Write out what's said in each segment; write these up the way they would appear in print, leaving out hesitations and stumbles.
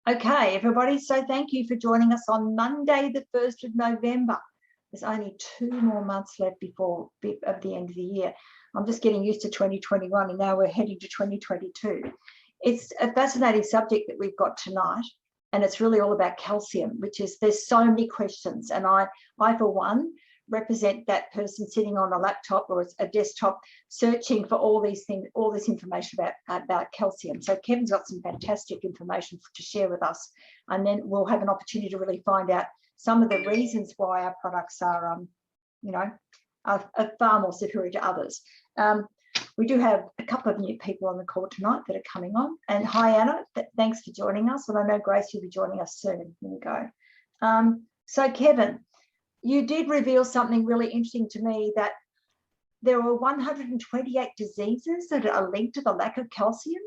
Okay, everybody, so thank you for joining us on Monday, the 1st of November. There's only 2 more months left before of the end of the year. I'm just getting used to 2021 and now we're heading to 2022. It's a fascinating subject that we've got tonight, and it's really all about calcium, which is, there's so many questions, and I for one, represent that person sitting on a laptop or a desktop searching for all these things, all this information about calcium. So Kevin's got some fantastic information to share with us, and then we'll have an opportunity to really find out some of the reasons why our products are, are far more superior to others. We do have a couple of new people on the call tonight that are coming on. And hi, Anna, thanks for joining us. And I know Grace will be joining us soon. Here we go. So Kevin, you did reveal something really interesting to me, that there are 128 diseases that are linked to the lack of calcium.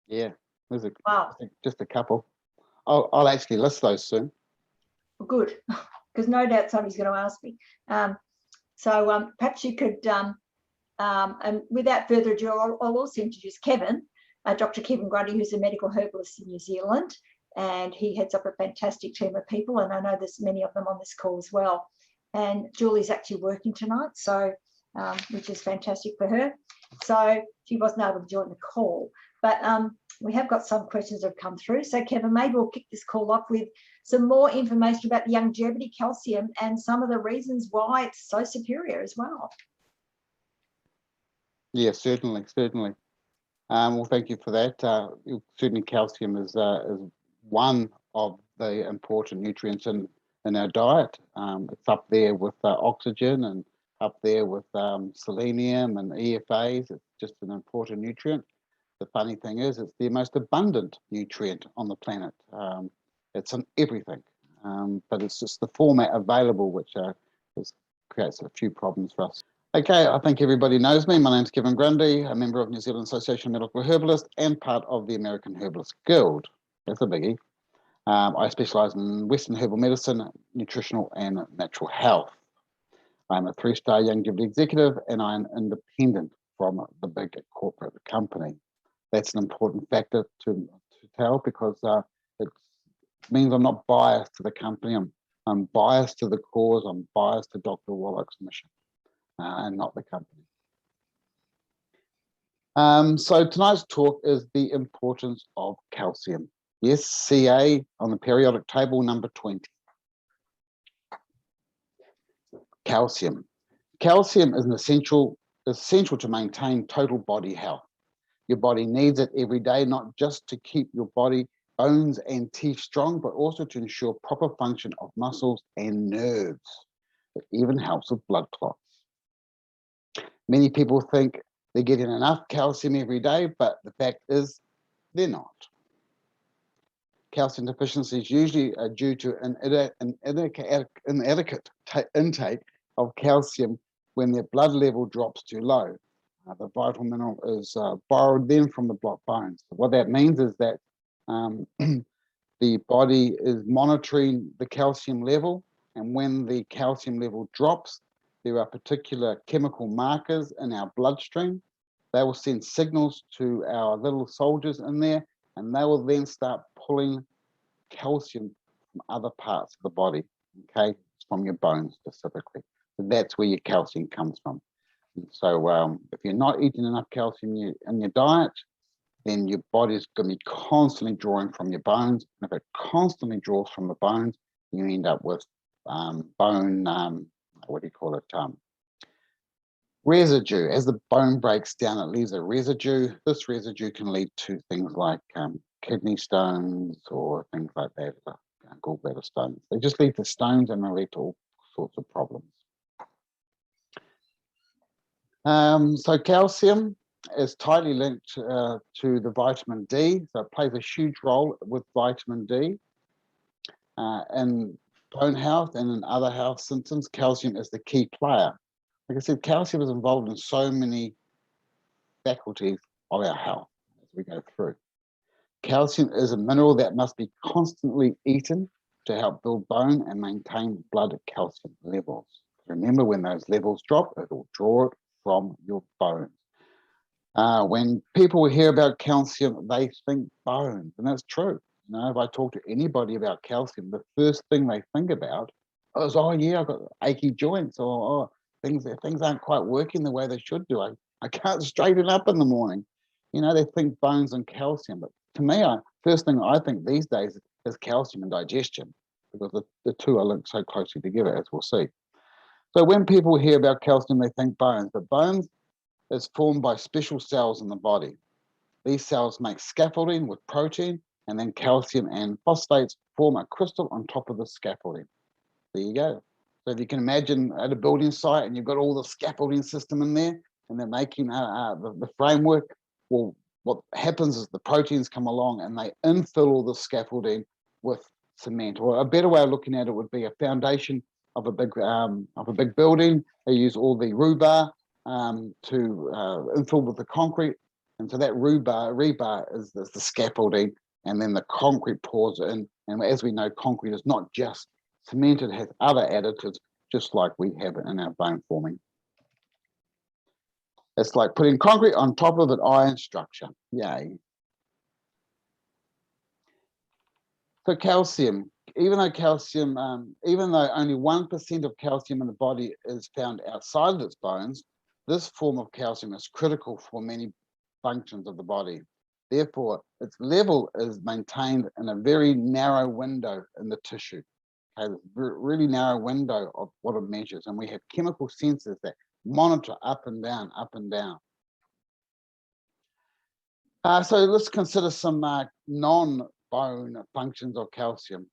Yeah, there's wow. Just a couple. I'll actually list those soon. Well, good, because no doubt somebody's going to ask me. So perhaps you could, and without further ado, I'll also introduce Kevin, Dr. Kevin Grundy, who's a medical herbalist in New Zealand. And he heads up a fantastic team of people, and I know there's many of them on this call as well. And Julie's actually working tonight, so which is fantastic for her. So she wasn't able to join the call, but we have got some questions that have come through. So Kevin, maybe we'll kick this call off with some more information about the longevity calcium and some of the reasons why it's so superior as well. Yeah, certainly. Well, thank you for that. Certainly, calcium is one of the important nutrients in our diet. It's up there with oxygen and up there with selenium and EFAs. It's just an important nutrient. The funny thing is, it's the most abundant nutrient on the planet. It's in everything, but it's just the format available which creates a few problems for us. Okay, I think everybody knows me. My name's Kevin Grundy, a member of New Zealand Association of Medical Herbalists and part of the American Herbalist Guild. That's a biggie. I specialise in Western herbal medicine, nutritional and natural health. I'm a 3-star longevity executive, and I'm independent from the big corporate company. That's an important factor to tell, because it means I'm not biased to the company. I'm biased to the cause. I'm biased to Dr. Wallach's mission, and not the company. So tonight's talk is the importance of calcium. Yes, Ca on the periodic table, number 20. Calcium. Calcium is essential to maintain total body health. Your body needs it every day, not just to keep your body, bones and teeth strong, but also to ensure proper function of muscles and nerves. It even helps with blood clots. Many people think they're getting enough calcium every day, but the fact is they're not. Calcium deficiency is usually due to an inadequate intake of calcium when their blood level drops too low. The vital mineral is borrowed then from the bones. What that means is that the body is monitoring the calcium level, and when the calcium level drops, there are particular chemical markers in our bloodstream. They will send signals to our little soldiers in there, and they will then start pulling calcium from other parts of the body, okay, from your bones specifically. So that's where your calcium comes from. And so if you're not eating enough calcium in your diet, then your body's going to be constantly drawing from your bones. And if it constantly draws from the bones, you end up with bone, residue. As the bone breaks down, it leaves a residue. This residue can lead to things like kidney stones or things like that, gallbladder stones. They just lead to stones and they lead to all sorts of problems. So calcium is tightly linked to the vitamin D. So it plays a huge role with vitamin D in bone health and in other health symptoms. Calcium is the key player. Like I said, calcium is involved in so many faculties of our health as we go through. Calcium is a mineral that must be constantly eaten to help build bone and maintain blood calcium levels. Remember, when those levels drop, it will draw it from your bones. When people hear about calcium, they think bones, and that's true. You know, if I talk to anybody about calcium, the first thing they think about is, oh yeah, I've got achy joints, or oh, things aren't quite working the way they should do. I can't straighten up in the morning. You know, they think bones and calcium. But to me, first thing I think these days is calcium and digestion, because the two are linked so closely together, as we'll see. So when people hear about calcium, they think bones, but bones is formed by special cells in the body. These cells make scaffolding with protein, and then calcium and phosphates form a crystal on top of the scaffolding. There you go. So if you can imagine at a building site and you've got all the scaffolding system in there, and they're making the framework, well, what happens is the proteins come along and they infill all the scaffolding with cement. Or a better way of looking at it would be a foundation of a big building. They use all the rebar to infill with the concrete, and so that rebar is the scaffolding, and then the concrete pours in. And as we know, concrete is not just cement, it has other additives, just like we have in our bone forming. It's like putting concrete on top of an iron structure. Yay. So calcium, even though only 1% of calcium in the body is found outside of its bones, this form of calcium is critical for many functions of the body. Therefore, its level is maintained in a very narrow window in the tissue. Okay, really narrow window of what it measures, and we have chemical sensors that monitor up and down, up and down. So let's consider some non-bone functions of calcium.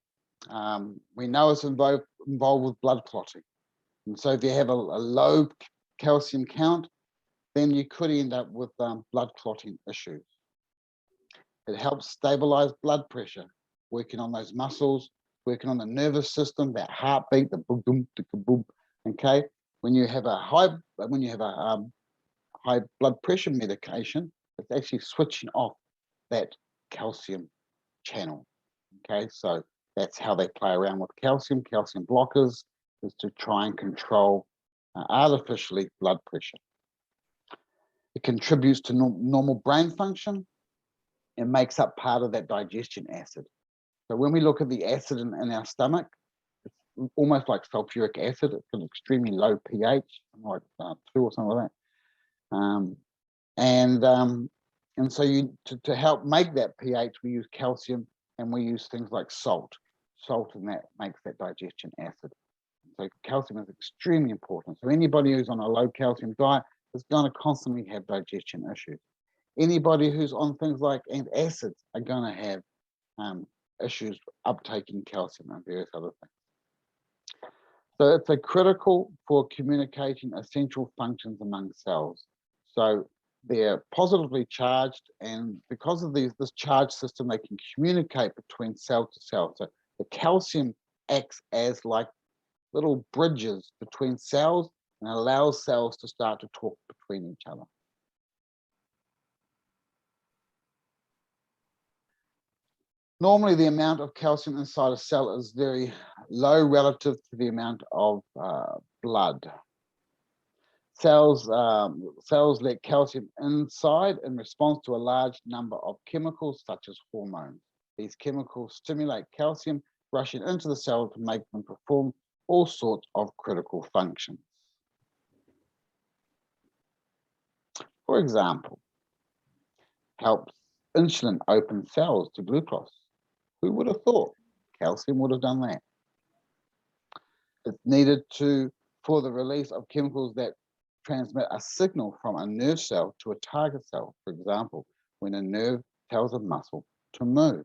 We know it's involved with blood clotting. And so if you have a low calcium count, then you could end up with blood clotting issues. It helps stabilize blood pressure, working on those muscles, working on the nervous system, that heartbeat, the boom, boom, boom. Okay, when you have a high blood pressure medication, it's actually switching off that calcium channel. Okay, so that's how they play around with calcium. Calcium blockers is to try and control artificially blood pressure. It contributes to normal brain function. It makes up part of that digestion acid. So when we look at the acid in our stomach, it's almost like sulfuric acid. It's got an extremely low pH, like 2 or something like that. And so to help make that pH, we use calcium, and we use things like salt. Salt, and that makes that digestion acid. So calcium is extremely important. So anybody who's on a low calcium diet is going to constantly have digestion issues. Anybody who's on things like antacids are going to have issues uptaking calcium and various other things. So it's critical for communicating essential functions among cells. So they're positively charged, and because of this charge system, they can communicate between cell to cell. So the calcium acts as like little bridges between cells and allows cells to start to talk between each other. Normally, the amount of calcium inside a cell is very low relative to the amount of blood. Cells let calcium inside in response to a large number of chemicals, such as hormones. These chemicals stimulate calcium rushing into the cell to make them perform all sorts of critical functions. For example, helps insulin open cells to glucose. Who would have thought calcium would have done that? It's needed for the release of chemicals that transmit a signal from a nerve cell to a target cell. For example, when a nerve tells a muscle to move.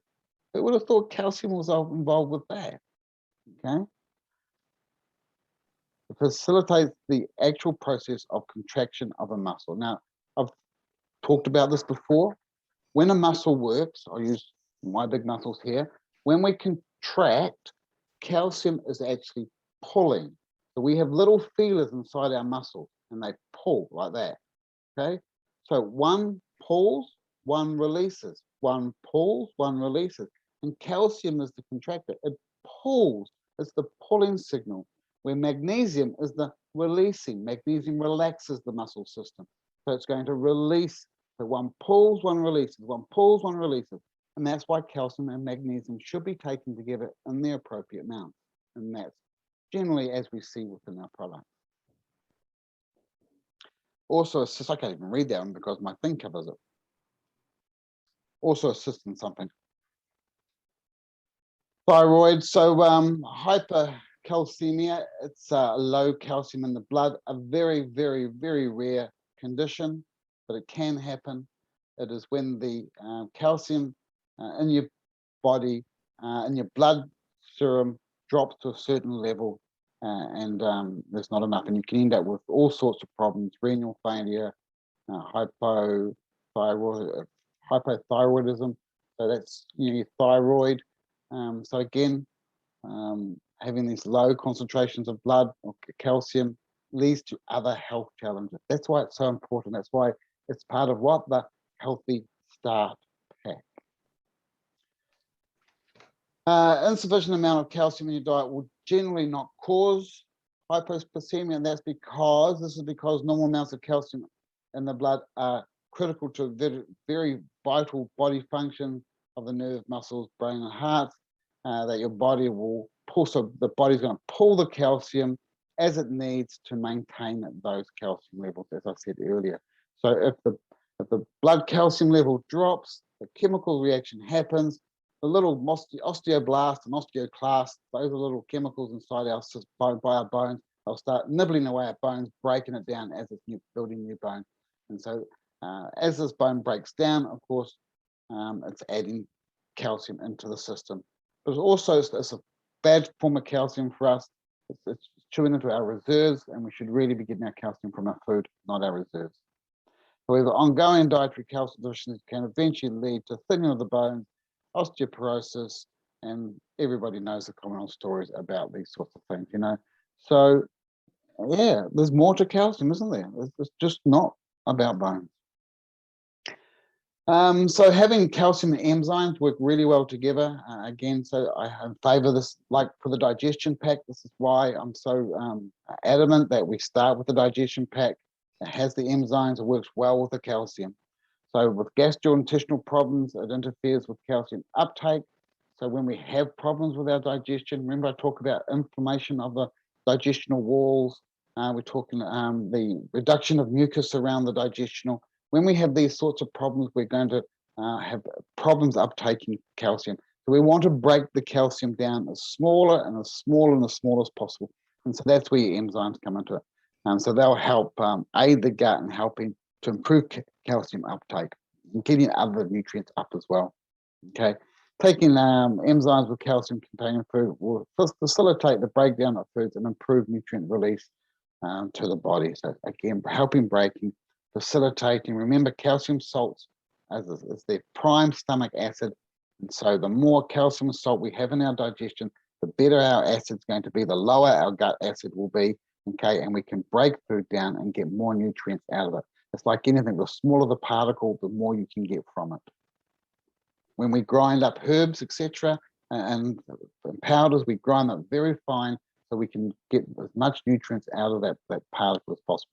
Who would have thought calcium was involved with that? Okay. It facilitates the actual process of contraction of a muscle. Now, I've talked about this before. When a muscle works, I'll use my big muscles here. When we contract, calcium is actually pulling. So we have little feelers inside our muscles, and they pull like that. Okay. So one pulls, one releases. One pulls, one releases. And calcium is the contractor. It pulls. It's the pulling signal. Where magnesium is the releasing. Magnesium relaxes the muscle system. So it's going to release. So one pulls, one releases. One pulls, one releases. And that's why calcium and magnesium should be taken together in their appropriate amounts. And that's generally as we see within our product. Also assists, I can't even read that one because my thing covers it. Also assists in something. Thyroid, so hypercalcemia, it's low calcium in the blood, a very, very, very rare condition, but it can happen. It is when the calcium in your body, in your blood serum drops to a certain level and there's not enough. And you can end up with all sorts of problems, renal failure, hypothyroidism. So that's your thyroid. So again, having these low concentrations of blood or calcium leads to other health challenges. That's why it's so important. That's why it's part of what the Healthy Start Pack. Insufficient amount of calcium in your diet will generally not cause hypocalcemia, and that's because normal amounts of calcium in the blood are critical to very vital body functions of the nerve, muscles, brain, and heart. That your body will pull, so the body's going to pull the calcium as it needs to maintain those calcium levels, as I said earlier. So if the blood calcium level drops, the chemical reaction happens. The little osteoblasts and osteoclasts, those are little chemicals inside our bones. They'll start nibbling away at bones, breaking it down as it's building new bone. And so as this bone breaks down, of course, it's adding calcium into the system. But also, it's a bad form of calcium for us. It's chewing into our reserves, and we should really be getting our calcium from our food, not our reserves. However, ongoing dietary calcium deficiency can eventually lead to thinning of the bones, osteoporosis, and everybody knows the common old stories about these sorts of things, you know. So, yeah, there's more to calcium, isn't there? It's just not about bones. So having calcium and enzymes work really well together. Again, so I favor this, like for the digestion pack. This is why I'm so adamant that we start with the digestion pack. It has the enzymes, it works well with the calcium. So with gastrointestinal problems, it interferes with calcium uptake. So when we have problems with our digestion, remember I talk about inflammation of the digestional walls. We're talking the reduction of mucus around the digestional. When we have these sorts of problems, we're going to have problems uptaking calcium. So we want to break the calcium down as smaller and as small as possible. And so that's where your enzymes come into it. So they'll help aid the gut in helping to improve calcium uptake and getting other nutrients up as well. Okay, taking enzymes with calcium-containing food will facilitate the breakdown of foods and improve nutrient release to the body. So again, helping breaking, facilitating. Remember, calcium salts as their prime stomach acid, and so the more calcium and salt we have in our digestion, the better our acid's going to be, the lower our gut acid will be. Okay, and we can break food down and get more nutrients out of it. It's like anything, the smaller the particle, the more you can get from it. When we grind up herbs, etc., and powders, we grind them very fine so we can get as much nutrients out of that particle as possible.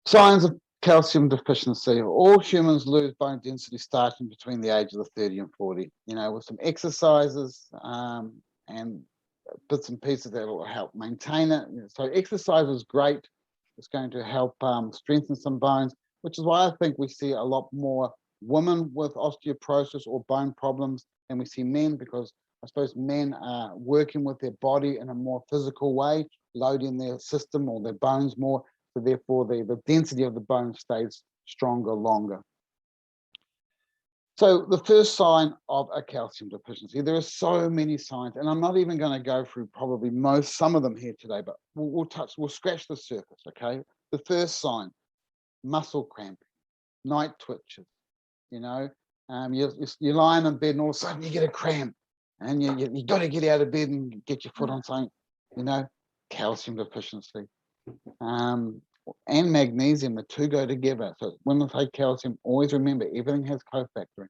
Signs of calcium deficiency. All humans lose bone density starting between the ages of 30 and 40. You know, with some exercises and bits and pieces that will help maintain it. So exercise is great. It's going to help strengthen some bones, which is why I think we see a lot more women with osteoporosis or bone problems than we see men, because I suppose men are working with their body in a more physical way, loading their system or their bones more, so therefore the density of the bone stays stronger longer. So the first sign of a calcium deficiency, there are so many signs, and I'm not even going to go through probably some of them here today, but we'll scratch the surface, okay? The first sign, muscle cramping, night twitches, you know, you're lying in bed and all of a sudden you get a cramp and you got to get out of bed and get your foot on something, you know, calcium deficiency. And magnesium, the two go together. So when we say calcium, always remember everything has cofactoring.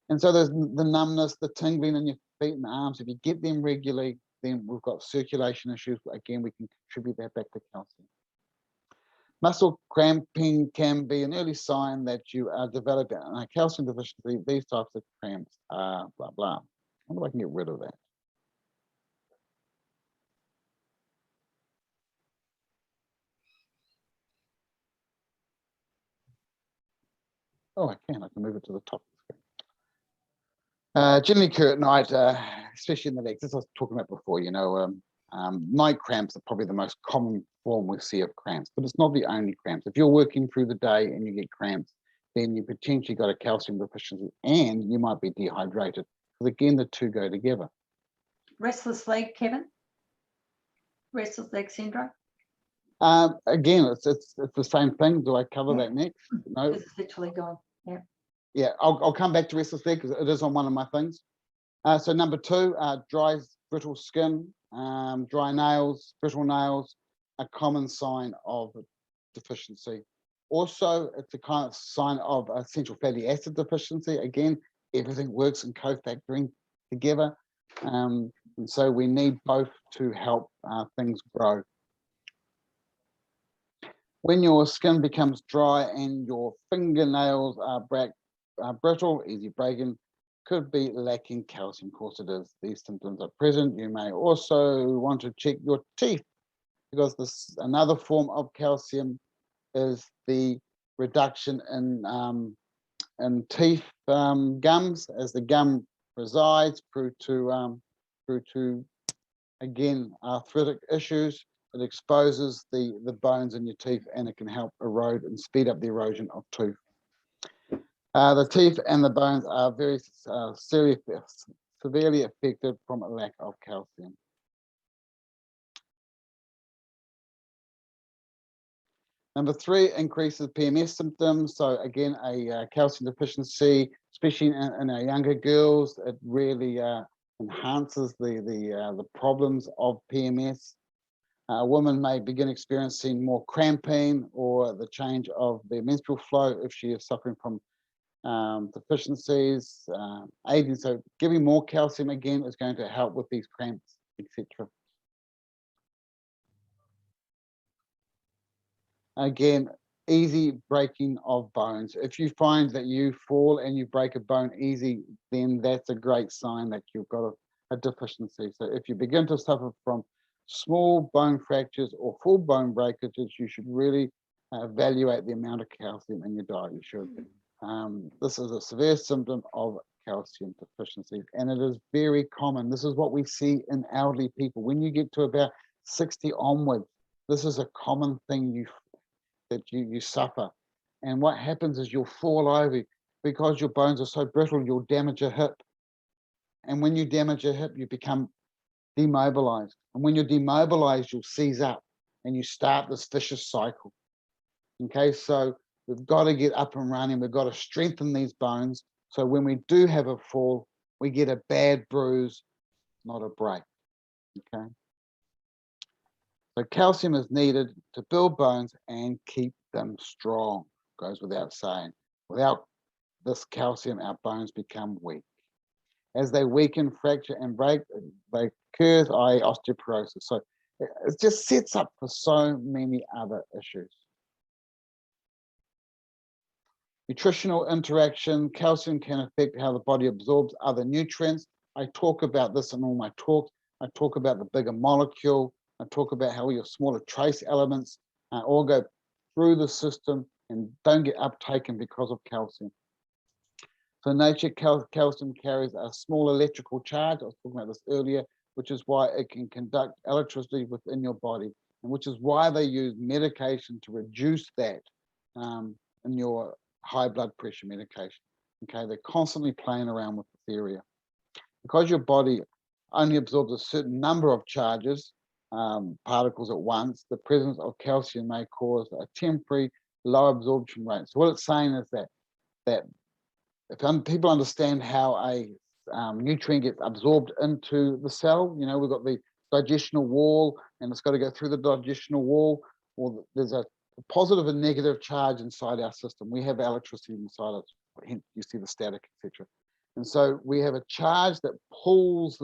And so there's the numbness, the tingling in your feet and arms. If you get them regularly, then we've got circulation issues. Again, we can contribute that back to calcium. Muscle cramping can be an early sign that you are developing a calcium deficiency. These types of cramps are blah, blah. I wonder if I can get rid of that. Oh, I can move it to the top of the screen. Generally occur at night, especially in the legs. This I was talking about before, you know, night cramps are probably the most common form we see of cramps, but it's not the only cramps. If you're working through the day and you get cramps, then you potentially got a calcium deficiency and you might be dehydrated. Because again, the two go together. Restless leg, Kevin? Restless leg syndrome? Again, it's the same thing. Do I cover that next? No. This is literally gone. Yeah. Yeah, I'll come back to restless leg because it is on one of my things. So number 2, dry, brittle skin, dry nails, brittle nails, a common sign of deficiency. Also, it's a kind of sign of essential fatty acid deficiency. Again, everything works in cofactoring together. And so we need both to help things grow. When your skin becomes dry and your fingernails are brittle, easy breaking, could be lacking calcium. Of course it is. These symptoms are present. You may also want to check your teeth because this another form of calcium is the reduction in teeth gums as the gum resides through to again arthritic issues. It exposes the bones in your teeth and it can help erode and speed up the erosion of tooth. The teeth and the bones are very severely affected from a lack of calcium. Number 3, increases PMS symptoms. So again, a calcium deficiency, especially in our younger girls, it really enhances the problems of PMS. A woman may begin experiencing more cramping or the change of their menstrual flow if she is suffering from deficiencies, aiding. So giving more calcium again is going to help with these cramps, etc. Again, easy breaking of bones. If you find that you fall and you break a bone easy, then that's a great sign that you've got a deficiency. So if you begin to suffer from small bone fractures or full bone breakages, you should really evaluate the amount of calcium in your diet. You should. This is a severe symptom of calcium deficiency, and it is very common. This is what we see in elderly people. When you get to about 60 onwards, this is a common thing you suffer. And what happens is you'll fall over because your bones are so brittle, you'll damage a hip. And when you damage a hip, you become demobilized. And when you're demobilized, you'll seize up and you start this vicious cycle. Okay, so we've got to get up and running. We've got to strengthen these bones. So when we do have a fall, we get a bad bruise, not a break. Okay. So calcium is needed to build bones and keep them strong. Goes without saying. Without this calcium, our bones become weak. As they weaken, fracture, and break, they occurs, i.e. osteoporosis. So it just sets up for so many other issues. Nutritional interaction. Calcium can affect how the body absorbs other nutrients. I talk about this in all my talks. I talk about the bigger molecule. I talk about how your smaller trace elements all go through the system and don't get uptaken because of calcium. So nature, calcium carries a small electrical charge. I was talking about this earlier, which is why it can conduct electricity within your body, and which is why they use medication to reduce that in your high blood pressure medication. Okay, they're constantly playing around with this area. Because your body only absorbs a certain number of charges, particles at once, the presence of calcium may cause a temporary low absorption rate. So what it's saying is that if people understand how a nutrient gets absorbed into the cell, you know, we've got the digestional wall and it's got to go through the digestional wall. Well, there's a positive and negative charge inside our system. We have electricity inside us, hence you see the static, etc. And so we have a charge that pulls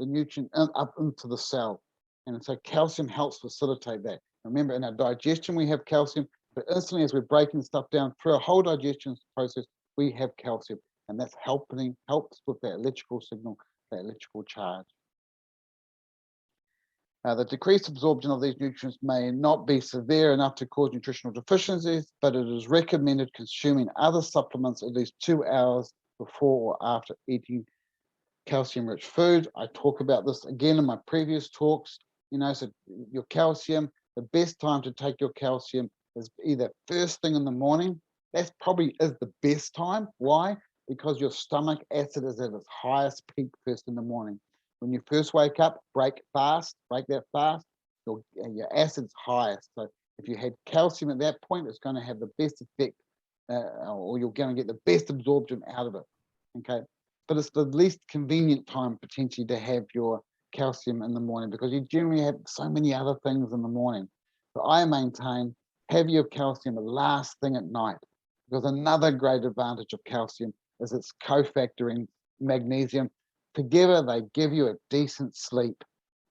the nutrient up into the cell. And so calcium helps facilitate that. Remember, in our digestion, we have calcium, but instantly as we're breaking stuff down through our whole digestion process, we have calcium, and that's helps with that electrical signal, that electrical charge. The decreased absorption of these nutrients may not be severe enough to cause nutritional deficiencies, but it is recommended consuming other supplements at least 2 hours before or after eating calcium-rich food. I talk about this again in my previous talks. You know, so your calcium, the best time to take your calcium is either first thing in the morning. That probably is the best time. Why? Because your stomach acid is at its highest peak first in the morning. When you first wake up, break that fast, your acid's highest. So if you had calcium at that point, it's going to have the best effect, or you're going to get the best absorption out of it. Okay, but it's the least convenient time potentially to have your calcium in the morning, because you generally have so many other things in the morning. So I maintain have your calcium the last thing at night, because another great advantage of calcium is its cofactoring magnesium. Together they give you a decent sleep,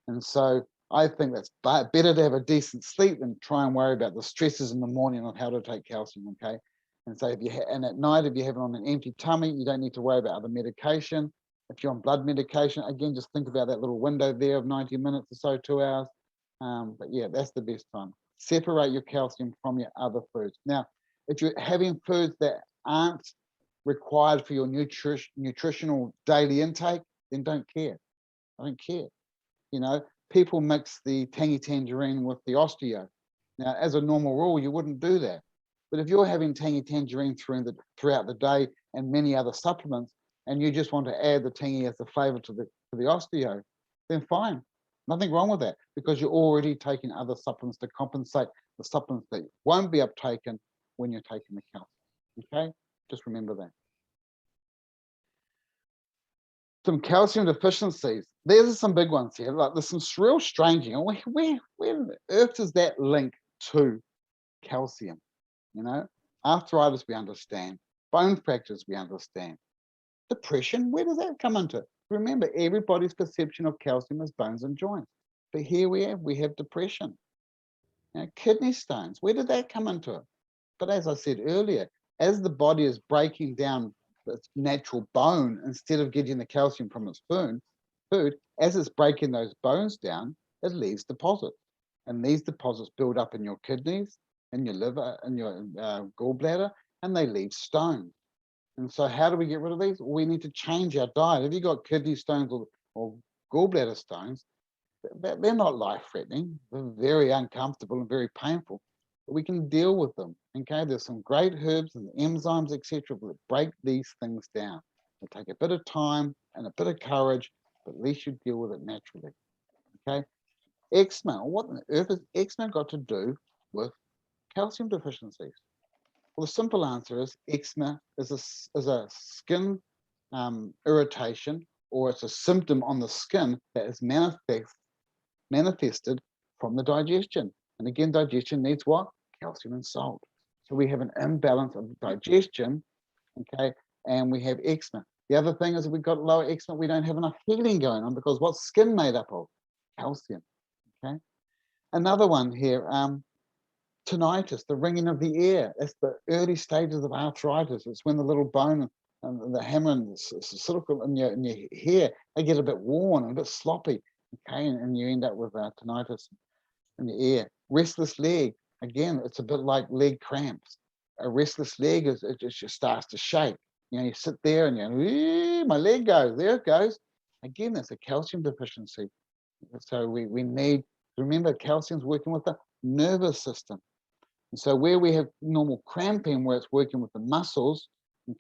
and so I think that's better to have a decent sleep than try and worry about the stresses in the morning on how to take calcium. Okay, and so if you and at night, if you have it on an empty tummy, you don't need to worry about other medication. If you're on blood medication, again, just think about that little window there of 90 minutes or so, 2 hours. But yeah, that's the best time. Separate your calcium from your other foods. Now, if you're having foods that aren't required for your nutritional daily intake, then don't care. I don't care. You know, people mix the tangy tangerine with the osteo. Now, as a normal rule, you wouldn't do that. But if you're having tangy tangerine throughout the day and many other supplements, and you just want to add the tangy as a flavor to the osteo, then fine. Nothing wrong with that, because you're already taking other supplements to compensate the supplements that won't be uptaken when you're taking the calcium. Okay, just remember that. Some calcium deficiencies. There's some big ones here. Like there's some real strange. You know, where on earth does that link to calcium? You know, arthritis we understand, bone fractures we understand, depression. Where does that come into? Remember, everybody's perception of calcium is bones and joints. But here we have depression. Now, kidney stones. Where did that come into it? But as I said earlier, as the body is breaking down its natural bone, instead of getting the calcium from its food, as it's breaking those bones down, it leaves deposits. And these deposits build up in your kidneys, in your liver, in your gallbladder, and they leave stones. And so how do we get rid of these? We need to change our diet. If you've got kidney stones or gallbladder stones, they're not life-threatening. They're very uncomfortable and very painful. But we can deal with them. Okay, there's some great herbs and enzymes, etc., that break these things down. They take a bit of time and a bit of courage, but at least you deal with it naturally. Okay, eczema. What on earth has eczema got to do with calcium deficiencies? Well, the simple answer is eczema is a skin irritation, or it's a symptom on the skin that is manifested from the digestion. And again, digestion needs what? Calcium and salt. So we have an imbalance of digestion, okay, and we have eczema. The other thing is, if we've got lower eczema, we don't have enough healing going on, because what's skin made up of? Calcium, okay? Another one here, tinnitus, the ringing of the ear. That's the early stages of arthritis. It's when the little bone and the hammer and the silicone in your hair, they get a bit worn and a bit sloppy, okay, and you end up with tinnitus in your ear. Restless leg, again, it's a bit like leg cramps. A restless leg it just starts to shake. You know, you sit there and you're, my leg goes, there it goes. Again, that's a calcium deficiency. So we need to remember calcium's working with the nervous system. And so where we have normal cramping, where it's working with the muscles,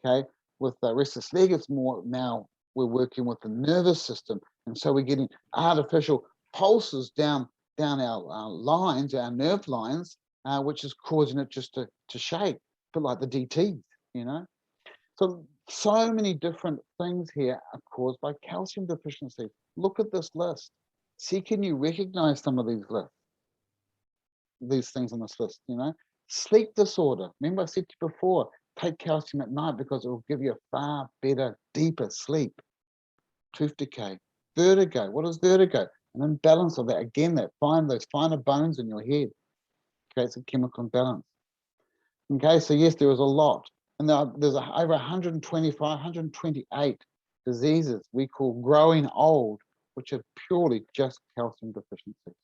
okay, with the restless leg, it's more now we're working with the nervous system. And so we're getting artificial pulses down our lines, our nerve lines, which is causing it just to shake, but like the DTs, you know. So many different things here are caused by calcium deficiency. Look at this list. See, can you recognize some of these things on this list, you know? Sleep disorder. Remember I said to you before, take calcium at night because it will give you a far better, deeper sleep. Tooth decay. Vertigo. What is vertigo? An imbalance of that. Again, those finer bones in your head. creates a chemical imbalance. Okay, so yes, there is a lot. And there's over 125, 128 diseases we call growing old, which are purely just calcium deficiency.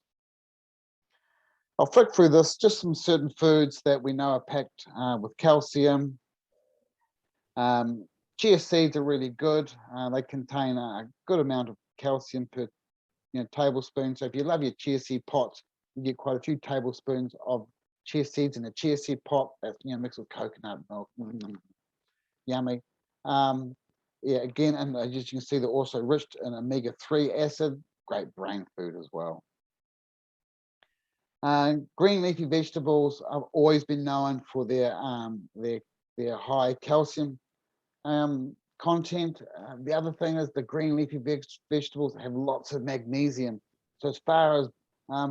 I'll flick through this, just some certain foods that we know are packed with calcium. Chia seeds are really good. They contain a good amount of calcium per tablespoon. So if you love your chia seed pots, you get quite a few tablespoons of chia seeds in a chia seed pot. That's mixed with coconut milk. Yummy. Yeah, again, and as you can see, they're also rich in omega-3 acid. Great brain food as well. Green leafy vegetables have always been known for their high calcium content. The other thing is the green leafy vegetables have lots of magnesium. So as far as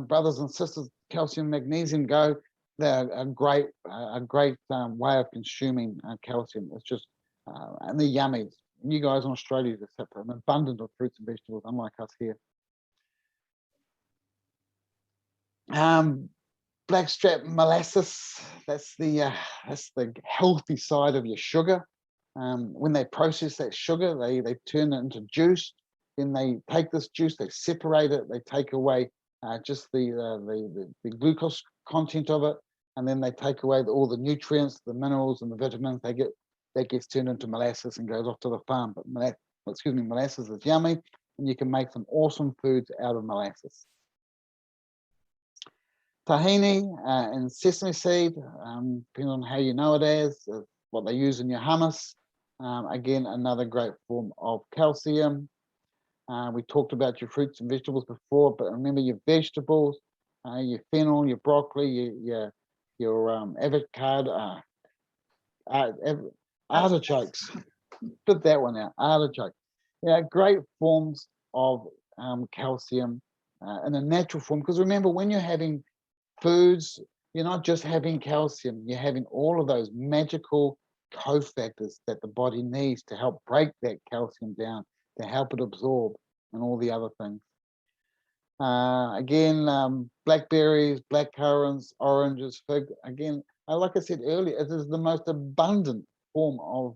brothers and sisters, calcium, magnesium go, they're a great way of consuming calcium. It's just and they're yummy. You guys in Australia have an abundance of fruits and vegetables, unlike us here. Blackstrap molasses, that's the healthy side of your sugar. When they process that sugar, they turn it into juice. Then they take this juice, they separate it, they take away just the glucose content of it, and then they take away all the nutrients, the minerals, and the vitamins. That gets turned into molasses and goes off to the farm. But molasses is yummy, and you can make some awesome foods out of molasses. Tahini and sesame seed, depending on how you know it as, what they use in your hummus. Again, another great form of calcium. We talked about your fruits and vegetables before, but remember your vegetables, your fennel, your broccoli, your avocado, artichokes. Put that one out, artichokes. Yeah, great forms of calcium in a natural form. Because remember, when you're having foods, you're not just having calcium, you're having all of those magical cofactors that the body needs to help break that calcium down, to help it absorb, and all the other things. Again, blackberries, blackcurrants, oranges, fig. Again, like I said earlier, it is the most abundant form of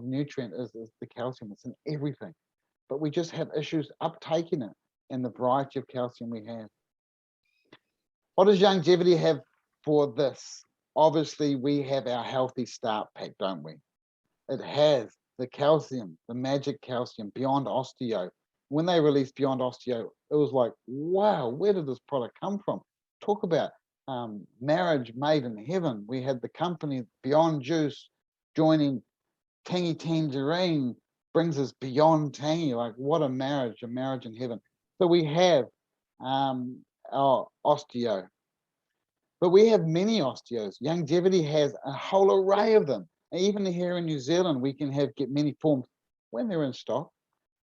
nutrient is the calcium. It's in everything. But we just have issues uptaking it and the variety of calcium we have. What does Longevity have for this? Obviously, we have our Healthy Start Pack, don't we? It has the calcium, the magic calcium, Beyond Osteo. When they released Beyond Osteo, it was like, wow, where did this product come from? Talk about marriage made in heaven. We had the company Beyond Juice joining Tangy Tangerine, brings us Beyond Tangy. Like, what a marriage in heaven. So we have our osteo, but we have many osteos. Longevity has a whole array of them. And even here in New Zealand, we can get many forms when they're in stock.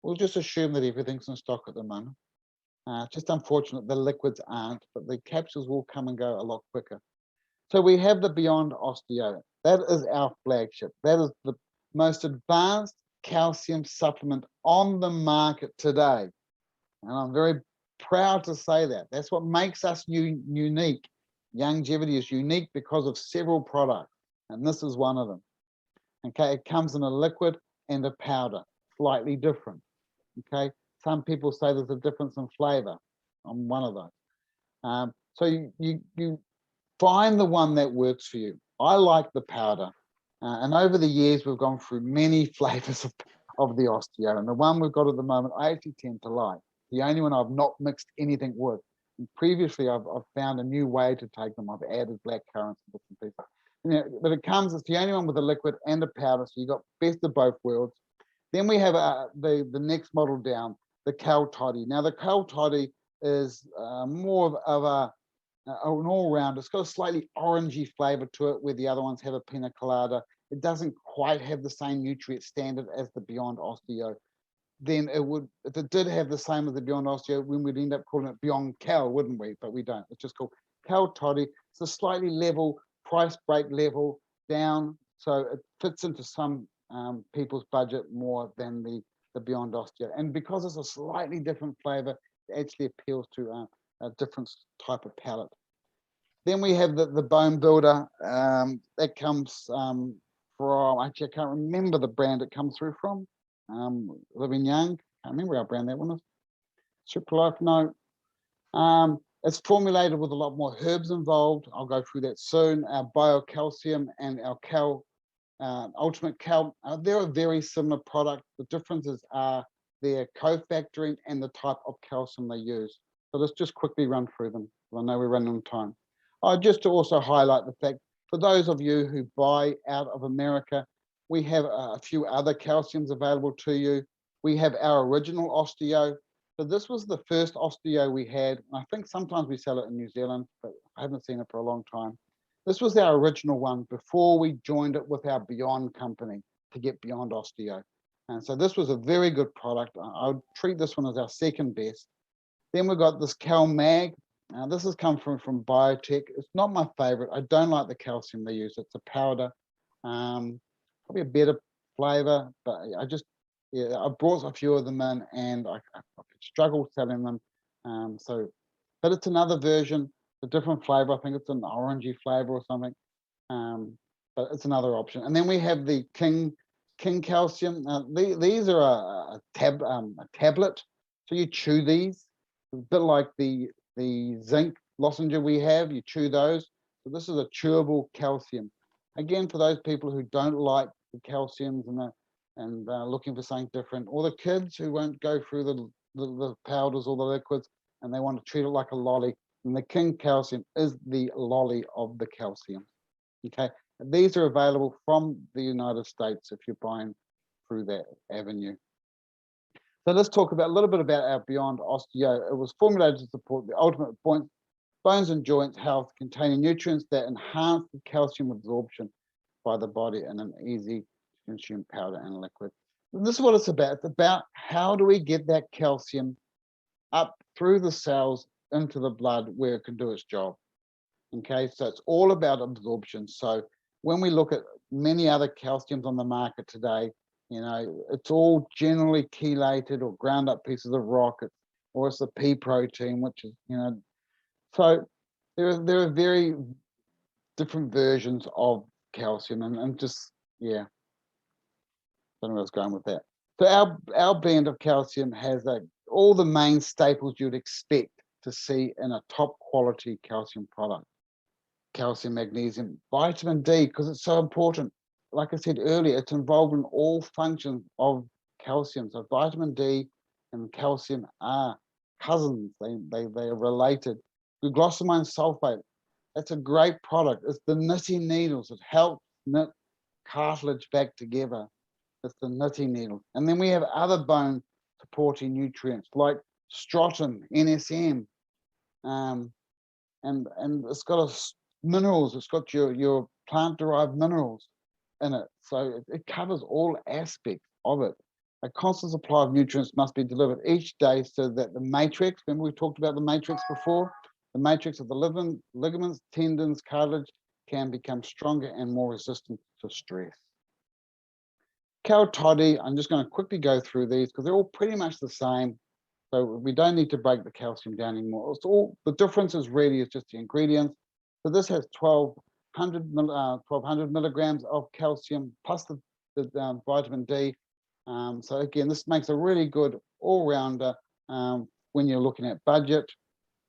We'll just assume that everything's in stock at the moment. Just unfortunate the liquids aren't, but the capsules will come and go a lot quicker. So we have the Beyond Osteo. That is our flagship. That is the most advanced calcium supplement on the market today. And I'm very proud to say that. That's what makes us unique. Longevity is unique because of several products, and this is one of them. Okay, it comes in a liquid and a powder, slightly different. Okay, some people say there's a difference in flavor on one of those. So you find the one that works for you. I like the powder, and over the years we've gone through many flavors of the osteo, and the one we've got at the moment I actually tend to like. The only one I've not mixed anything with. And previously, I've found a new way to take them. I've added black currants and bits and pieces. But it's the only one with a liquid and a powder, so you got best of both worlds. Then we have the next model down, the Cal Toddy. Now, the Cal Toddy is more of an all-round. It's got a slightly orangey flavor to it, where the other ones have a pina colada. It doesn't quite have the same nutrient standard as the Beyond Osteo. Then it would, if it did have the same as the Beyond Osteo, we would end up calling it Beyond Cal, wouldn't we? But we don't. It's just called Cal Toddy. It's a slightly level price break level down, so it fits into some people's budget more than the Beyond Osteo. And because it's a slightly different flavor, it actually appeals to a different type of palate. Then we have the bone builder. That comes from, actually, I can't remember the brand it comes through from. Living Young. Can't remember our brand that one is. Super Life, no. It's formulated with a lot more herbs involved. I'll go through that soon. Our biocalcium and our ultimate cal, they're a very similar product. The differences are their cofactoring and the type of calcium they use. So let's just quickly run through them. I know we're running on time. Just to also highlight the fact, for those of you who buy out of America, we have a few other calciums available to you. We have our original osteo. So this was the first osteo we had. I think sometimes we sell it in New Zealand, but I haven't seen it for a long time. This was our original one before we joined it with our Beyond company to get Beyond Osteo. And so this was a very good product. I would treat this one as our second best. Then we've got this Cal Mag. Now this has come from Biotech. It's not my favorite. I don't like the calcium they use. It's a powder, probably a better flavor, but I brought a few of them in and I struggled selling them. But it's another version, a different flavor. I think it's an orangey flavor or something. But it's another option. And then we have the King Calcium. These are a tablet. So you chew these, a bit like the zinc lozenge we have, you chew those. So this is a chewable calcium. Again, for those people who don't like the calciums and looking for something different, or the kids who won't go through the powders or the liquids and they want to treat it like a lolly, and the King Calcium is the lolly of the calcium. Okay, and these are available from the United States if you're buying through that avenue. So let's talk a little bit about our Beyond Osteo. It was formulated to support the ultimate bones and joints health, containing nutrients that enhance the calcium absorption by the body in an easy to consume powder and liquid. And this is what it's about. It's about how do we get that calcium up through the cells into the blood where it can do its job. Okay, so it's all about absorption. So when we look at many other calciums on the market today, it's all generally chelated or ground up pieces of rock, or it's the pea protein, which is, so there are very different versions of calcium and just, yeah, don't know where I was going with that. So our blend of calcium has all the main staples you'd expect to see in a top quality calcium product. Calcium, magnesium, vitamin D, because it's so important. Like I said earlier, it's involved in all functions of calcium. So vitamin D and calcium are cousins. They are related. Glucosamine sulfate, that's a great product. It's the knitting needles. It helps knit cartilage back together. It's the knitting needle. And then we have other bone supporting nutrients like strontium, NSM, and it's got minerals. It's got your plant-derived minerals in it. So it covers all aspects of it. A constant supply of nutrients must be delivered each day so that the matrix, remember we talked about the matrix before? The matrix of the ligaments, tendons, cartilage can become stronger and more resistant to stress. Cal toddy, I'm just going to quickly go through these because they're all pretty much the same. So we don't need to break the calcium down anymore. It's all, the difference is really is just the ingredients. So this has 1200 milligrams of calcium plus the vitamin D. So again, this makes a really good all-rounder when you're looking at budget.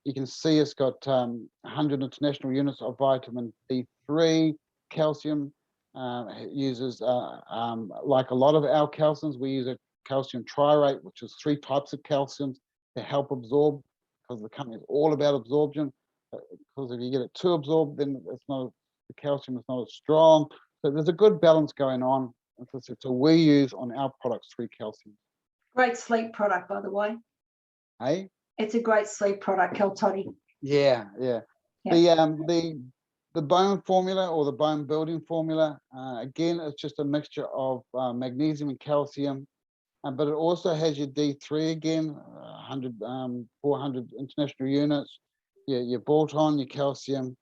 You can see it's got 100 international units of vitamin D3, calcium. It uses, like a lot of our calciums, we use a calcium triurate, which is 3 types of calciums to help absorb, because the company is all about absorption. Because if you get it too absorbed, then the calcium is not as strong. So there's a good balance going on. So we use on our products 3 calciums. Great sleep product, by the way. Hey? It's a great sleep product, Cal toddy. Yeah. The bone formula or the bone building formula, again, it's just a mixture of magnesium and calcium, but it also has your D3 again, 400 international units, your bolt-on, your calcium.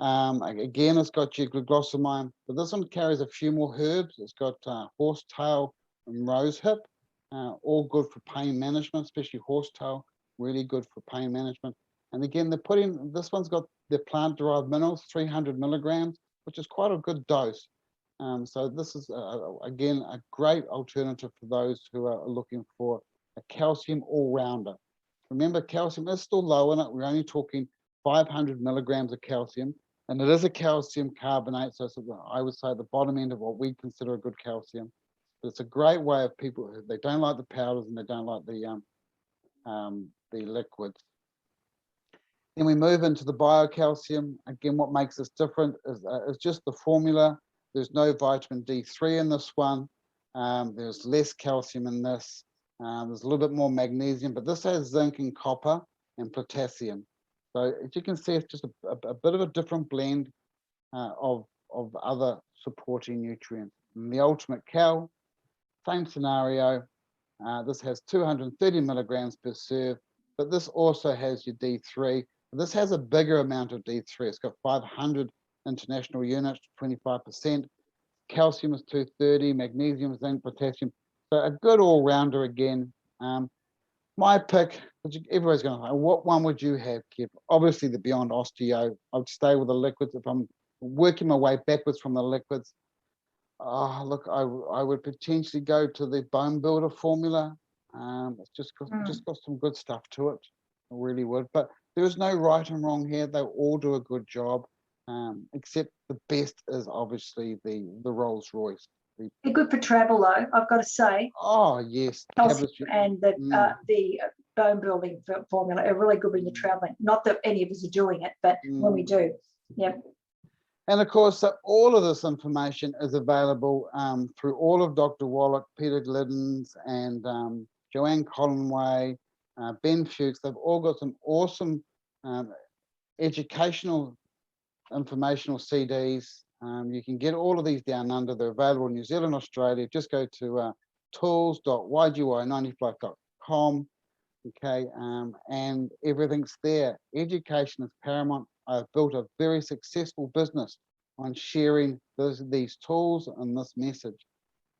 Again, it's got your glucosamine, but this one carries a few more herbs. It's got horsetail and rosehip, all good for pain management, especially horsetail, really good for pain management. And again, they're putting, this one's got their plant-derived minerals, 300 milligrams, which is quite a good dose. So this is, again, a great alternative for those who are looking for a calcium all-rounder. Remember, calcium is still low in it. We're only talking 500 milligrams of calcium, and it is a calcium carbonate. So it's, I would say, the bottom end of what we consider a good calcium. But it's a great way of people, they don't like the powders and they don't like the liquids. Then we move into the biocalcium. Again, what makes this different is just the formula. There's no vitamin D3 in this one. There's less calcium in this. There's a little bit more magnesium, but this has zinc and copper and potassium. So as you can see, it's just a bit of a different blend of other supporting nutrients. And the ultimate cal, same scenario. This has 230 milligrams per serve, but this also has your D3. This has a bigger amount of D3. It's got 500 international units, 25%. Calcium is 230, magnesium, zinc, potassium. So a good all-rounder again. My pick, everybody's going to say, what one would you have, Kev? Obviously the Beyond Osteo. I would stay with the liquids. If I'm working my way backwards from the liquids, look, I would potentially go to the Bone Builder formula. It's just got some good stuff to it. I really would. But there is no right and wrong here. They all do a good job, except the best is obviously the Rolls Royce. They're good for travel, though, I've got to say. Oh, yes. Calcium and the bone building formula are really good when you're traveling. Not that any of us are doing it, but when we do, yeah. And of course, all of this information is available through all of Dr. Wallach, Peter Glidden's, and Joanne Conway, Ben Fuchs. They've all got some awesome educational, informational CDs. You can get all of these down under. They're available in New Zealand, Australia. Just go to tools.ygy95.com. Okay, and everything's there. Education is paramount. I've built a very successful business on sharing these tools and this message.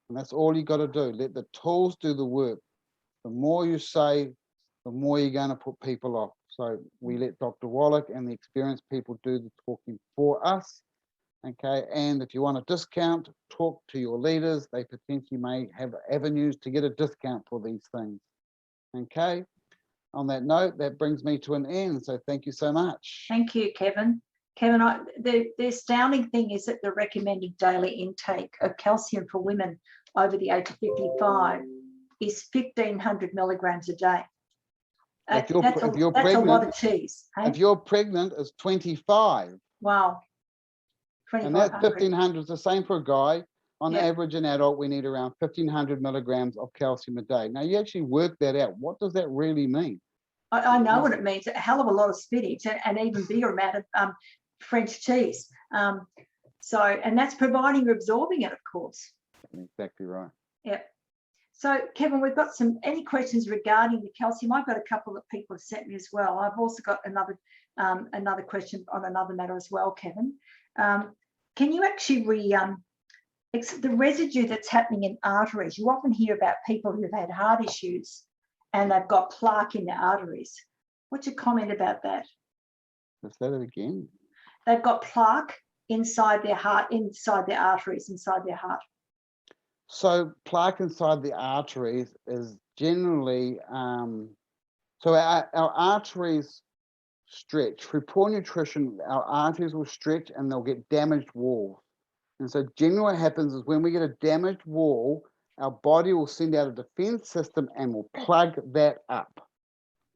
And that's all you got to do. Let the tools do the work. The more you say, the more you're going to put people off. So we let Dr. Wallach and the experienced people do the talking for us. Okay, and if you want a discount, talk to your leaders. They potentially may have avenues to get a discount for these things. Okay, on that note, that brings me to an end. So thank you so much. Thank you, Kevin. Kevin, the astounding thing is that the recommended daily intake of calcium for women over the age of 55 is 1,500 milligrams a day. If you're pregnant, a lot of cheese. Hey? If you're pregnant, it's 25. Wow. And that 1,500 is the same for a guy. On average, an adult, we need around 1,500 milligrams of calcium a day. Now, you actually work that out. What does that really mean? I know what it means. A hell of a lot of spinach and even bigger amount of French cheese. And that's providing you're absorbing it, of course. Exactly right. Yeah. So, Kevin, we've got any questions regarding the calcium? I've got a couple that people have sent me as well. I've also got another question on another matter as well, Kevin. Can you actually the residue that's happening in arteries? You often hear about people who've had heart issues and they've got plaque in their arteries. What's your comment about that? Let's say that again. They've got plaque inside their heart, inside their arteries, inside their heart. So plaque inside the arteries is generally, so our arteries stretch. Through poor nutrition, our arteries will stretch and they'll get damaged walls. And so generally what happens is when we get a damaged wall, our body will send out a defense system and will plug that up,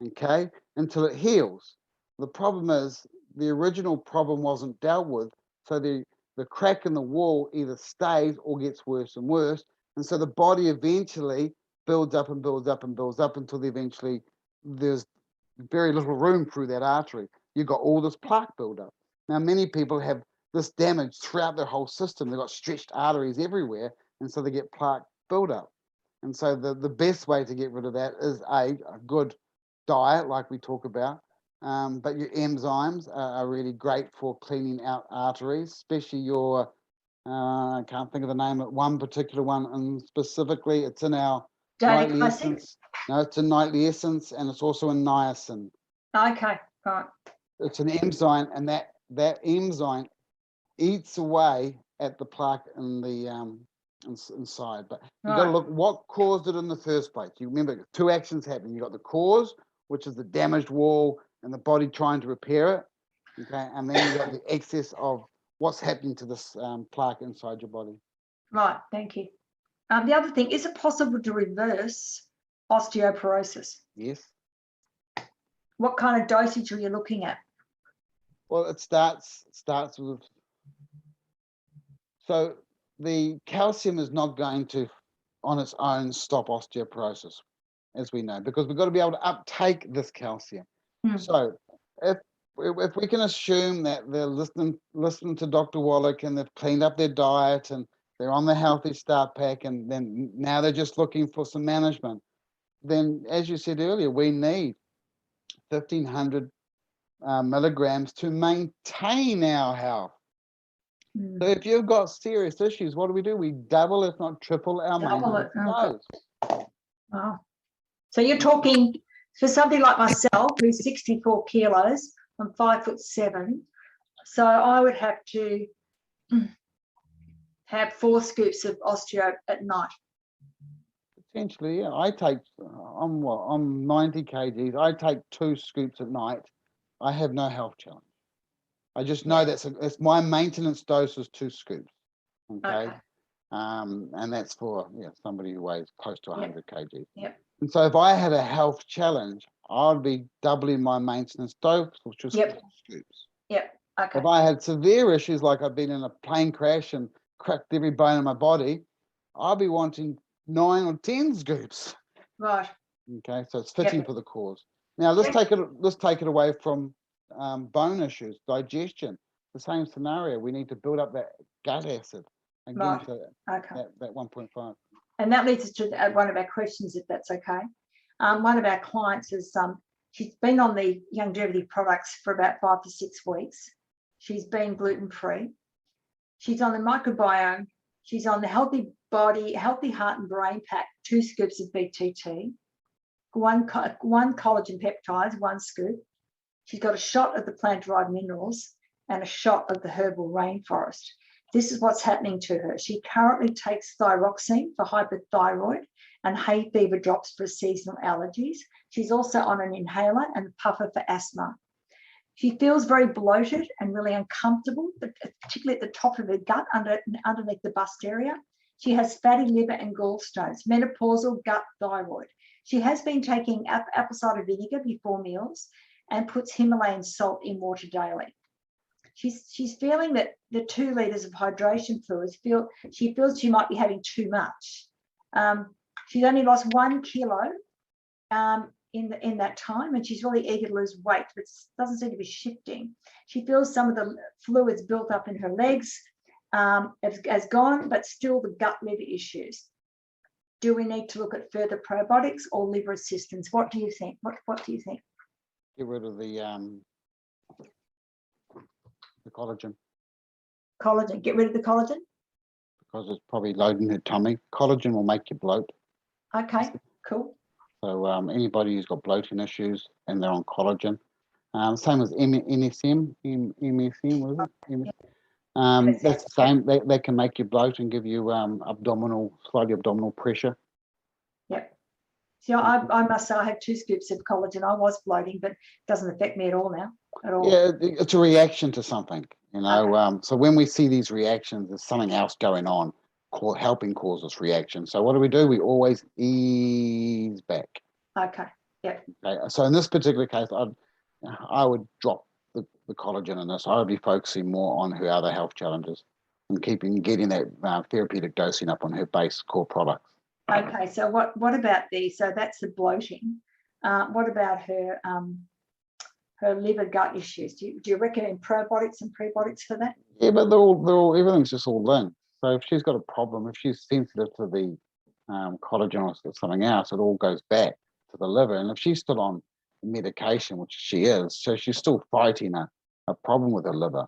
okay, until it heals. The problem is the original problem wasn't dealt with, so the crack in the wall either stays or gets worse and worse. And so the body eventually builds up and builds up and builds up until eventually there's very little room through that artery. You've got all this plaque buildup. Now, many people have this damage throughout their whole system. They've got stretched arteries everywhere, and so they get plaque buildup. And so the best way to get rid of that is a good diet, like we talk about. But your enzymes are really great for cleaning out arteries, especially your, I can't think of the name of one particular one, and specifically it's in our nightly essence. No, it's in nightly essence, and it's also in niacin. Okay. Right. It's an enzyme, and that enzyme eats away at the plaque in the inside. But you got to Right. look what caused it in the first place. You remember two actions happen. You got the cause, which is the damaged wall and the body trying to repair it. Okay, and then you got the excess of what's happening to this plaque inside your body. Right. Thank you. The other thing, is it possible to reverse osteoporosis? Yes. What kind of dosage are you looking at? Well, it starts with, so the calcium is not going to on its own stop osteoporosis, as we know, because we've got to be able to uptake this calcium. So if we can assume that they're listening to Dr. Wallach and they've cleaned up their diet and they're on the Healthy Start Pack, and then now they're just looking for some management, then, as you said earlier, we need 1,500 milligrams to maintain our health. So if you've got serious issues, what do? We double, if not triple, our maintenance dose. Wow. So you're talking, for somebody like myself, who's 64 kilos, I'm 5'7", so I would have to have 4 scoops of osteo at night. Potentially, yeah. I'm 90 kgs. I take 2 scoops at night. I have no health challenge. I just know that's my maintenance dose is 2 scoops. Okay. And that's for somebody who weighs close to 100 kgs. Yep. And so if I had a health challenge, I'd be doubling my maintenance dose, which was 4 scoops. Yep. Okay. If I had severe issues, like I've been in a plane crash and cracked every bone in my body, I'll be wanting 9 or 10 scoops. Right. Okay, so it's fitting for the cause. Now let's take it away from bone issues, digestion. The same scenario. We need to build up that gut acid again to that 1.5. And that leads us to one of our questions, if that's okay. One of our clients is she's been on the longevity products for about 5 to 6 weeks. She's been gluten-free. She's on the microbiome. She's on the healthy body, healthy heart and brain pack, 2 scoops of BTT, one collagen peptides, 1 scoop. She's got a shot of the plant-derived minerals and a shot of the herbal rainforest. This is what's happening to her. She currently takes thyroxine for hypothyroid and hay fever drops for seasonal allergies. She's also on an inhaler and a puffer for asthma. She feels very bloated and really uncomfortable, particularly at the top of her gut, underneath the bust area. She has fatty liver and gallstones, menopausal gut thyroid. She has been taking apple cider vinegar before meals and puts Himalayan salt in water daily. She's feeling that the 2 litres of hydration fluids, she feels she might be having too much. She's only lost 1 kilo in that time, and she's really eager to lose weight, but doesn't seem to be shifting. She feels some of the fluids built up in her legs has gone, but still the gut liver issues. Do we need to look at further probiotics or liver assistance? What do you think? What do you think? Get rid of the collagen. Collagen. Get rid of the collagen? Because it's probably loading her tummy. Collagen will make you bloat. Okay, cool. So anybody who's got bloating issues and they're on collagen, same as MSM, was it? That's the same. They can make you bloat and give you slightly abdominal pressure. Yep. See, I must say I had 2 scoops of collagen. I was bloating, but it doesn't affect me at all now. At all. Yeah, it's a reaction to something, So when we see these reactions, there's something else going on, helping cause this reaction. So what do? We always ease back. Okay. Yeah. Okay. So in this particular case, I would drop the collagen in this. I would be focusing more on her other health challenges and getting that therapeutic dosing up on her base core products. Okay. So what about so that's the bloating. What about her liver gut issues? Do you recommend probiotics and prebiotics for that? Yeah, but everything's just all linked. So if she's got a problem, if she's sensitive to the collagen or something else, it all goes back to the liver. And if she's still on medication, which she is, so she's still fighting a problem with her liver.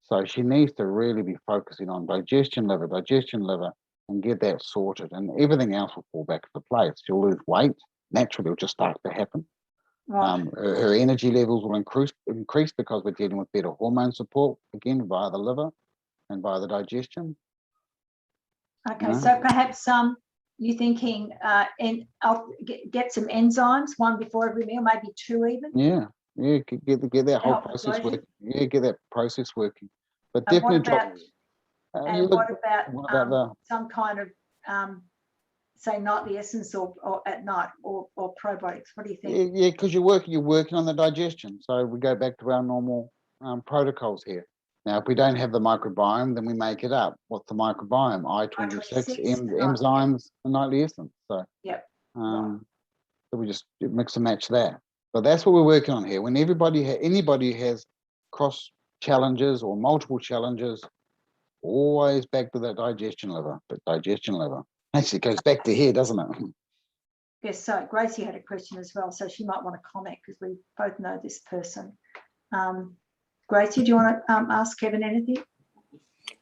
So she needs to really be focusing on digestion liver, and get that sorted. And everything else will fall back into place. She'll lose weight. Naturally, it'll just start to happen. Right. Her energy levels will increase because we're dealing with better hormone support, again, via the liver and via the digestion. Okay, so perhaps you're thinking and I'll get some enzymes, one before every meal, maybe two even. Yeah, get that whole Help with process bloating. working. Yeah, get that process working. But And definitely what about the some kind of say nightly essence or at night or probiotics? What do you think? yeah, because you're working on the digestion. So we go back to our normal protocols here. Now, if we don't have the microbiome, then we make it up. What's the microbiome? I-26 enzymes and nightly essence. So yep. So we just mix and match that. But that's what we're working on here. When anybody has cross challenges or multiple challenges, always back to that digestion lever. But digestion lever actually goes back to here, doesn't it? Yes. So Gracie had a question as well, so she might want to comment because we both know this person. Gracie, do you want to ask Kevin anything?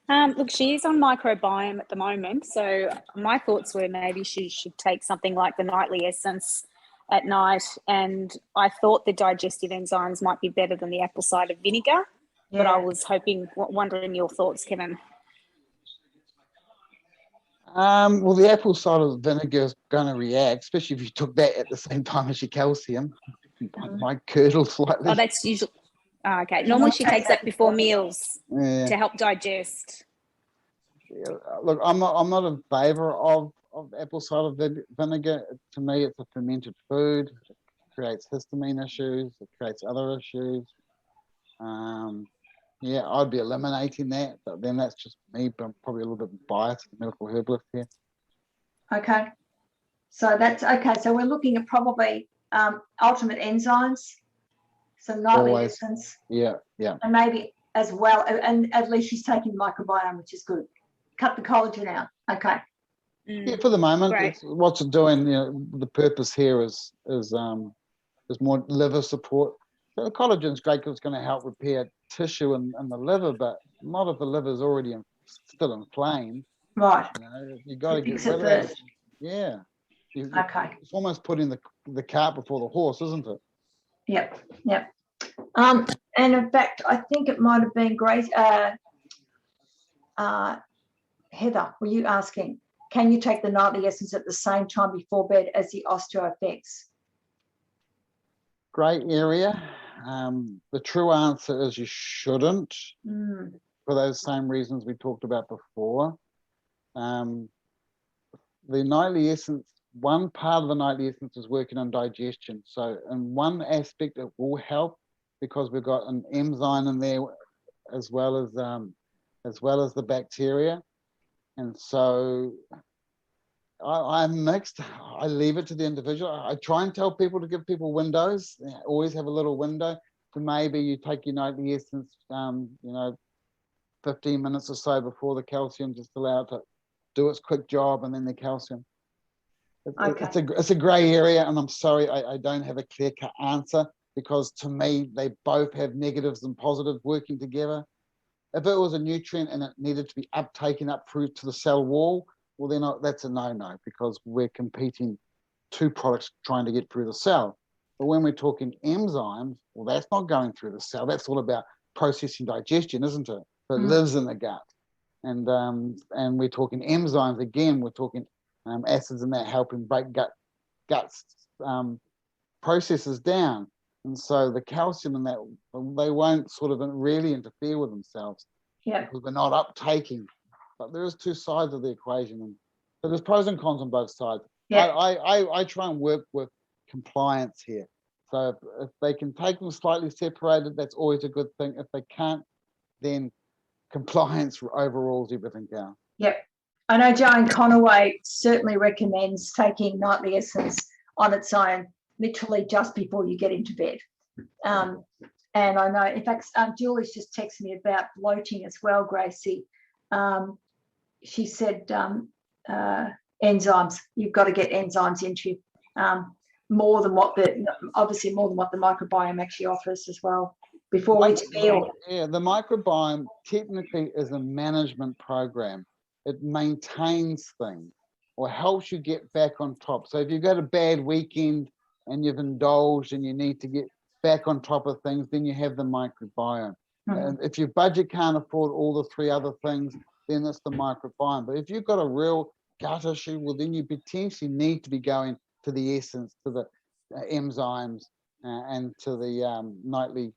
Look, she is on microbiome at the moment, so my thoughts were maybe she should take something like the nightly essence at night, and I thought the digestive enzymes might be better than the apple cider vinegar, but I was wondering your thoughts, Kevin. Well, the apple cider vinegar is going to react, especially if you took that at the same time as your calcium. Might curdle slightly. Oh, that's usually... Oh, okay. Normally she takes that before meals to help digest. Yeah, look, I'm not in favour of apple cider vinegar. To me, it's a fermented food. It creates histamine issues. It creates other issues. Yeah, I'd be eliminating that, but then that's just me. But I'm probably a little bit biased, medical herbalist here. Okay, so that's okay. So we're looking at probably ultimate enzymes, some nightly essence. Yeah. And maybe as well, and at least she's taking microbiome, which is good. Cut the collagen out. Okay. Yeah, for the moment, what's it doing? The purpose here is more liver support. So the collagen's great because it's going to help repair tissue in the liver, but not if the liver is already still inflamed. Right. You got to get rid of that. Yeah. Okay. It's almost putting the cart before the horse, isn't it? Yep. And in fact, I think it might have been Grace. Heather, were you asking, can you take the nightly essence at the same time before bed as the osteo effects? Great area. The true answer is you shouldn't, for those same reasons we talked about before. The nightly essence, one part of the nightly essence is working on digestion. So in one aspect, it will help because we've got an enzyme in there as well as the bacteria. And so I'm mixed. I leave it to the individual. I try and tell people to give people windows. Always have a little window. So maybe you take your nightly essence, 15 minutes or so before the calcium, just allow it to do its quick job, and then the calcium. It's a grey area, and I'm sorry I don't have a clear-cut answer because to me they both have negatives and positives working together. If it was a nutrient and it needed to be uptaken up through to the cell wall, well, then that's a no-no because we're competing two products trying to get through the cell. But when we're talking enzymes, well, that's not going through the cell. That's all about processing digestion, isn't it? So it lives in the gut. And we're talking enzymes again. We're talking acids in that helping break guts processes down. And so the calcium in that, they won't sort of really interfere with themselves because we're not uptaking. But there is two sides of the equation. And so there's pros and cons on both sides. I try and work with compliance here. So if they can take them slightly separated, that's always a good thing. If they can't, then compliance overrules everything else. Yep. I know Joan Conaway certainly recommends taking nightly essence on its own, literally just before you get into bed. And I know, in fact, Julie's just texted me about bloating as well, Gracie. She said enzymes, you've got to get enzymes into more than what the microbiome actually offers as well before each meal. Yeah, the microbiome technically is a management program. It maintains things or helps you get back on top. So if you've got a bad weekend and you've indulged and you need to get back on top of things, then you have the microbiome. And if your budget can't afford all the 3 other things, then it's the microbiome. But if you've got a real gut issue, well, then you potentially need to be going to the essence, to the enzymes, and to the nightly,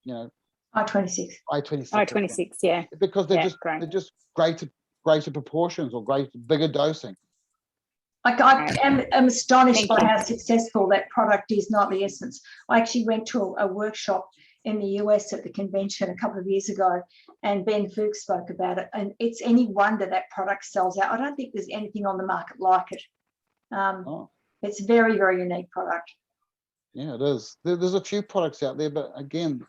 I-26. I-26. I-26, yeah. Because they're great. greater proportions or bigger dosing. I am astonished Thank by you. how successful that product is, Nightly Essence. I actually went to a workshop in the US at the convention a couple of years ago, and Ben Fuchs spoke about it. And it's any wonder that product sells out. I don't think there's anything on the market like it. It's a very, very unique product. Yeah, it is. There's a few products out there, but again,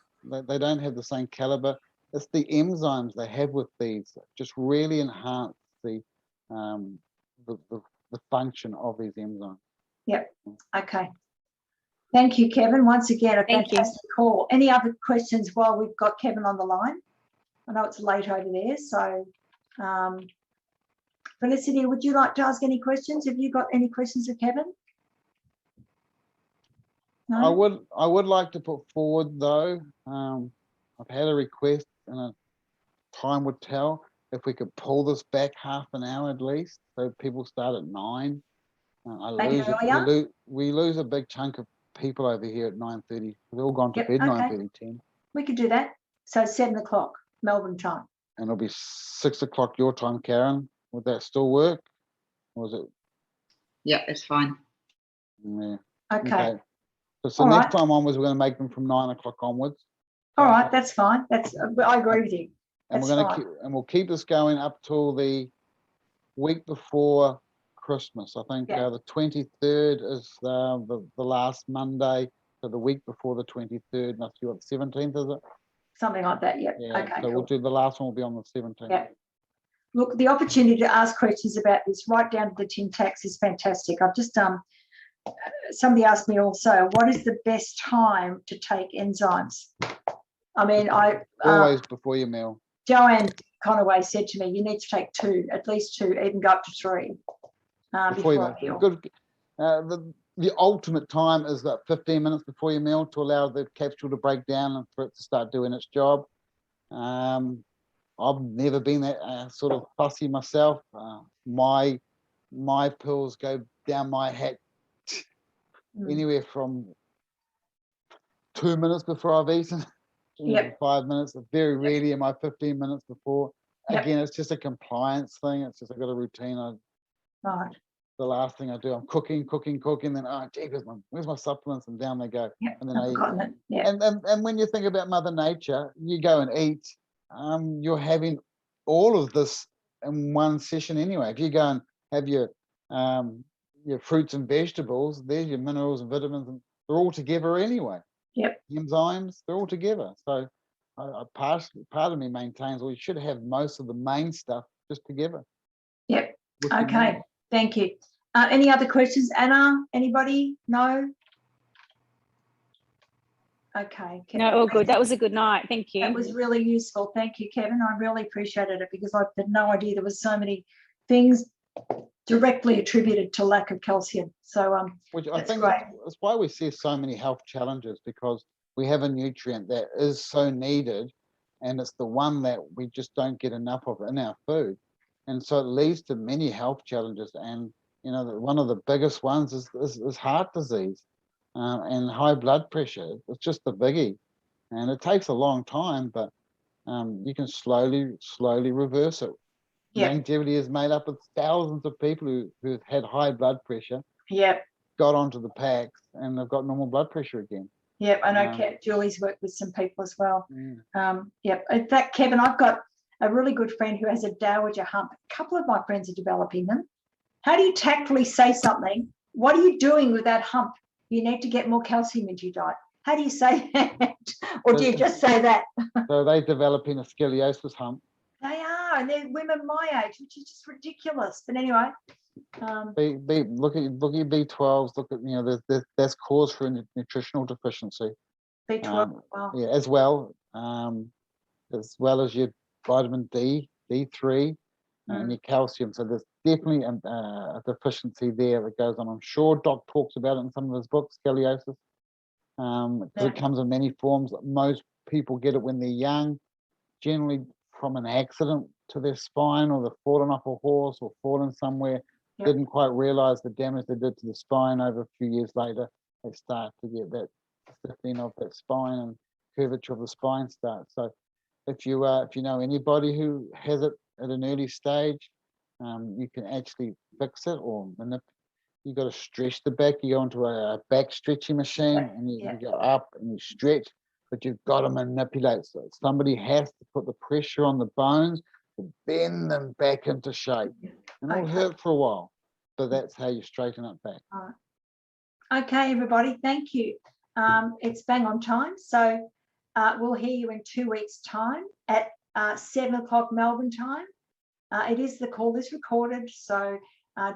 they don't have the same caliber. It's the enzymes they have with these that just really enhance the function of these enzymes. Yep. Okay. Thank you, Kevin. Once again, a Thank you. fantastic call. Any other questions while we've got Kevin on the line? I know it's late over there, so Felicity, would you like to ask any questions? Have you got any questions of Kevin? No? I would like to put forward though. I've had a request, and time would tell if we could pull this back half an hour at least, so people start at 9. We lose a big chunk of people over here at 9:30. They've all gone to bed 9:30, 10. We could do that. So 7 o'clock Melbourne time. And it'll be 6 o'clock your time, Karen. Would that still work? Or is it? Yeah, it's fine. Okay. So next time onwards, we're going to make them from 9 o'clock onwards. All right, that's fine. I agree with you. And we're going to we'll keep this going up till the week before Christmas. I think the 23rd is the last Monday. So the week before the 23rd, must be what, the 17th, is it? Something like that, yeah. Okay. So we'll do the last one will be on the 17th. Yeah. Look, the opportunity to ask questions about this right down to the tin tax is fantastic. I've just somebody asked me also, what is the best time to take enzymes? I mean, always before your meal. Joanne Conaway said to me, you need to take 2, at least 2, even go up to 3 before a meal. Good. The ultimate time is that 15 minutes before your meal to allow the capsule to break down and for it to start doing its job. I've never been that sort of fussy myself. My pills go down my hat anywhere from 2 minutes before I've eaten. 5 minutes. Very rarely am I 15 minutes before. Again, it's just a compliance thing. It's just I've got a routine. Right. The last thing I do, I'm cooking, then gee, where's my supplements? And down they go. And then I eat. And when you think about Mother Nature, you go and eat. You're having all of this in one session anyway. If you go and have your fruits and vegetables, there's your minerals and vitamins, and they're all together anyway. Yep. Enzymes, they're all together. So part of me maintains, well, you should have most of the main stuff just together. Yep. Okay. Thank you. Any other questions? Anna, anybody? No? Okay. Kevin, no, all good. That was a good night. Thank you. That was really useful. Thank you, Kevin. I really appreciated it because I had no idea there was so many things directly attributed to lack of calcium. So which I think that's why we see so many health challenges, because we have a nutrient that is so needed, and it's the one that we just don't get enough of in our food. And so it leads to many health challenges. And, one of the biggest ones is heart disease and high blood pressure. It's just a biggie. And it takes a long time, but you can slowly reverse it. Yeah. Longevity is made up of thousands of people who've had high blood pressure. Yep. Got onto the packs and they've got normal blood pressure again. Yep, I know Julie's worked with some people as well. Yep. In fact, Kevin, I've got a really good friend who has a dowager hump. A couple of my friends are developing them. How do you tactfully say something? What are you doing with that hump? You need to get more calcium into your diet. How do you say that? Or do you just say that? So they're developing a scoliosis hump. They are, and they're women my age, which is just ridiculous. But anyway. Look at your B12s. Look at there's cause for a nutritional deficiency. B12, wow. Yeah, as well as your vitamin D, D3. and your calcium. So there's definitely a deficiency there that goes on. I'm sure Doc talks about it in some of his books, scoliosis, because it comes in many forms. Most people get it when they're young, generally from an accident to their spine, or they've fallen off a horse or fallen somewhere, didn't quite realize the damage they did to the spine. Over a few years later, they start to get that stiffening of that spine and curvature of the spine starts. So if you know anybody who has it at an early stage, you can actually fix it or you got to stretch the back. You go into a back stretching machine and you go up and you stretch, but you've got to manipulate. So somebody has to put the pressure on the bones to bend them back into shape, and it'll hurt for a while. So that's how you straighten it back. All right. Okay, everybody, thank you. It's bang on time. So we'll hear you in 2 weeks' time at 7 o'clock Melbourne time. It is the call is recorded, so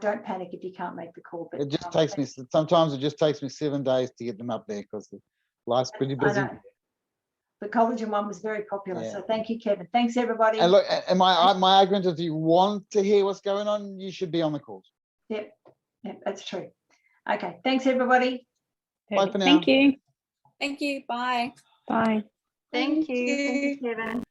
don't panic if you can't make the call. But It just takes me, sometimes it just takes me 7 days to get them up there because life's pretty busy. The collagen one was very popular. So thank you, Kevin. Thanks, everybody. And look, and my argument is, if you want to hear what's going on, you should be on the calls. Yep, that's true. Okay, thanks, everybody. Bye for now. Thank you. Thank you. Bye. Bye. Thank you. Thank you, Kevin.